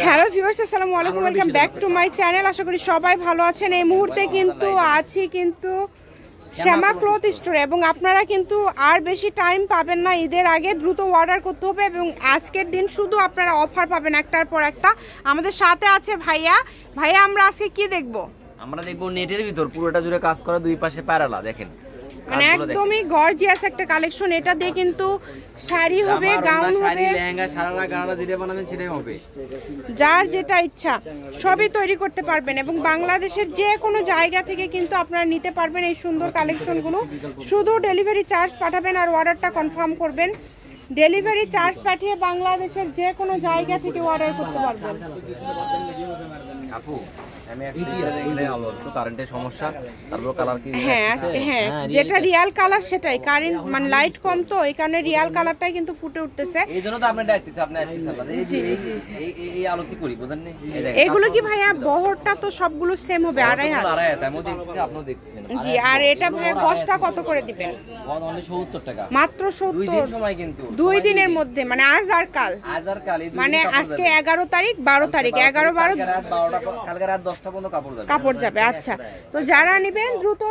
Hello viewers, আসসালামু আলাইকুম, welcome back to my channel. আশা করি সবাই ভালো আছেন। এই মুহূর্তে কিন্তু আছি কিন্তু শ্যামা ক্লথ স্টোরে এবং আপনারা কিন্তু আর বেশি টাইম পাবেন না। ঈদের আগে দ্রুত অর্ডার করতে হবে এবং আজকের দিন শুধু আপনারা অফার পাবেন একটার পর একটা। আমাদের সাথে আছে ভাইয়া। আমরা আজকে কি দেখবো? আমরা দেখবো নেটের ভিতর পুরোটা জুড়ে কাজ করা, দুই পাশে প্যারালা। দেখেন মানে একদমই গর্জিয়াস একটা কালেকশন। এটা দিয়ে কিন্তু শাড়ি হবে, গাউন হবে, লেহেঙ্গা, সারারা, গাড়া যেটা বানাবেন সেটাই হবে। যার যেটা ইচ্ছা সবই তৈরি করতে পারবেন এবং বাংলাদেশের যে কোনো জায়গা থেকে কিন্তু আপনারা নিতে পারবেন এই সুন্দর কালেকশনগুলো। শুধু ডেলিভারি চার্জ পাঠাবেন আর অর্ডারটা কনফার্ম করবেন। ডেলিভারি চার্জ পাঠিয়ে বাংলাদেশের যে কোনো জায়গা থেকে অর্ডার করতে পারবেন। আপু কারেন্টের সমস্যা, তারপর কালার কি? হ্যাঁ, যেটা রিয়াল কালার সেটাই। কারেন্ট মানে লাইট কম, তো এই কারণে রিয়াল কালারটাই কিন্তু ফুটে উঠতেছে। এইজন্য তো আপনি ডাকতেছেন, আপনি আসতেছেন না। এই আলোতি করি বুঝেন না? এগুলো কি ভাইয়া বহরটা তো সবগুলো সেম হবে? 2.5 আমি দেখতেছি, আপনিও দেখতেছেন। জি, আর এটা ভাইয়া গজটা কত করে দিবেন? 70 টাকা মাত্র। 70 দুই দিন সময়, কিন্তু 2 দিনের মধ্যে, মানে আজ আর কাল। মানে আজকে 11 তারিখ, 12 তারিখ, 11, 12, কালকে রাত 10টা পর্যন্ত কাপড় যাবে। আচ্ছা, তো যারা নেবেন দ্রুত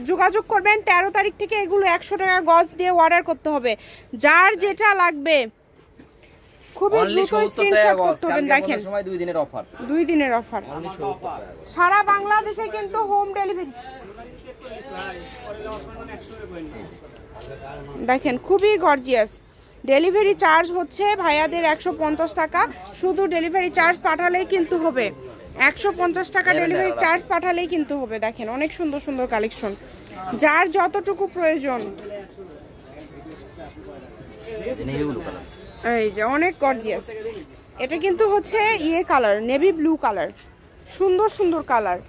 যোগাযোগ করবেন। 13 তারিখ থেকে এগুলো 100 টাকা গজ দিয়ে অর্ডার করতে হবে। যার যেটা লাগবে খুবই দ্রুত স্ক্রিনশট করতে হবে। দেখেন সময় 2 দিনের অফার, 2 দিনের অফার সারা বাংলাদেশে কিন্তু হোম ডেলিভারি। দেখেন খুবই গর্জিয়াস। ডেলিভারি চার্জ হচ্ছে ভাইয়াদের 150 টাকা। শুধু ডেলিভারি চার্জ পাঠালেই কিন্তু হবে। 150 টাকা ডেলিভারি চার্জ পাঠালেই কিন্তু হবে। দেখেন অনেক সুন্দর সুন্দর কালেকশন, যার যতটুকু প্রয়োজন। এই যে অনেক গর্জিয়াস। এটা কিন্তু হচ্ছে কালার, নেভি ব্লু কালার। সুন্দর সুন্দর কালার,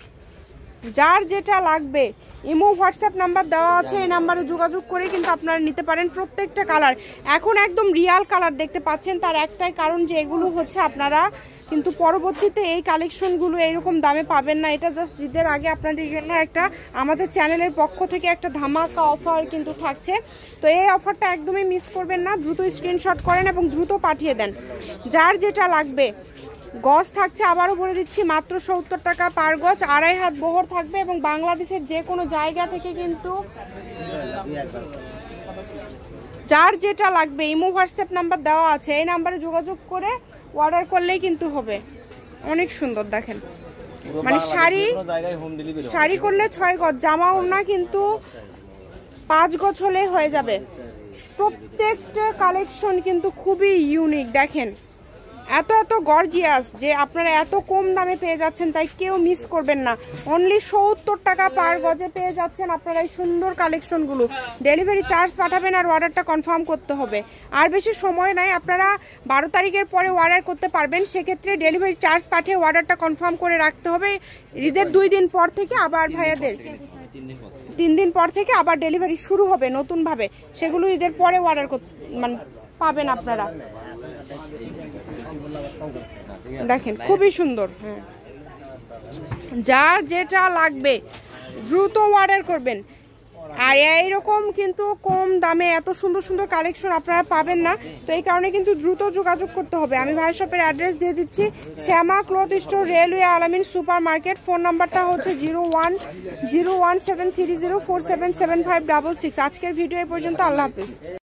যার যেটা লাগবে ইমো হোয়াটসঅ্যাপ নাম্বার দেওয়া আছে, এই নাম্বারে যোগাযোগ করে কিন্তু আপনারা নিতে পারেন। প্রত্যেকটা কালার এখন একদম রিয়াল কালার দেখতে পাচ্ছেন। তার একটাই কারণ যে এগুলো হচ্ছে আপনারা কিন্তু পরবর্তীতে এই কালেকশনগুলো এইরকম দামে পাবেন না। এটা জাস্ট ঈদের আগে আপনাদের জন্য একটা আমাদের চ্যানেলের পক্ষ থেকে একটা ধামাকা অফার কিন্তু থাকছে। তো এই অফারটা একদমই মিস করবেন না। দ্রুত স্ক্রিনশট করেন এবং দ্রুত পাঠিয়ে দেন। যার যেটা লাগবে গজ থাকছে, আবারও বলে দিচ্ছি, মাত্র 70 টাকা পার গজ। 2.5 হাত বহর থাকবে এবং বাংলাদেশের যে কোনো জায়গা থেকে কিন্তু যার যেটা লাগবে ইমো হোয়াটসঅ্যাপ নাম্বার দেওয়া আছে, এই নাম্বারে যোগাযোগ করে অর্ডার করলেই কিন্তু হবে। অনেক সুন্দর দেখেন, মানে শাড়ি করলে 6 গজ, জামা ওড়না কিন্তু 5 গজ হলে হয়ে যাবে। প্রত্যেকটা কালেকশন কিন্তু খুবই ইউনিক। দেখেন এত এত গর্জিয়াস যে আপনারা এত কম দামে পেয়ে যাচ্ছেন, তাই কেউ মিস করবেন না। অনলি 70 টাকা পার গজে পেয়ে যাচ্ছেন আপনারা এই সুন্দর কালেকশনগুলো। ডেলিভারি চার্জ পাঠাবেন আর অর্ডারটা কনফার্ম করতে হবে। আর বেশি সময় নাই, আপনারা 12 তারিখের পরে অর্ডার করতে পারবেন। সেক্ষেত্রে ডেলিভারি চার্জ পাঠিয়ে অর্ডারটা কনফার্ম করে রাখতে হবে। ঈদের 2 দিন পর থেকে আবার ভাইয়াদের 3 দিন পর থেকে আবার ডেলিভারি শুরু হবে নতুনভাবে। সেগুলো ঈদের পরে অর্ডার মানে পাবেন আপনারা। দেখেন খুবই সুন্দর। হ্যাঁ, যার যেটা লাগবে দ্রুত অর্ডার করবেন। আর এইরকম কিন্তু কম দামে এত সুন্দর সুন্দর কালেকশন আপনারা পাবেন না। তো এই কারণে কিন্তু দ্রুত যোগাযোগ করতে হবে। আমি ভাই শপের অ্যাড্রেস দিয়ে দিচ্ছি, শ্যামা ক্লথ স্টোর, রেলওয়ে আলামিন সুপার মার্কেট। ফোন নাম্বারটা হচ্ছে 01017304775566। আজকের ভিডিও এই পর্যন্ত। আল্লাহ হাফিজ।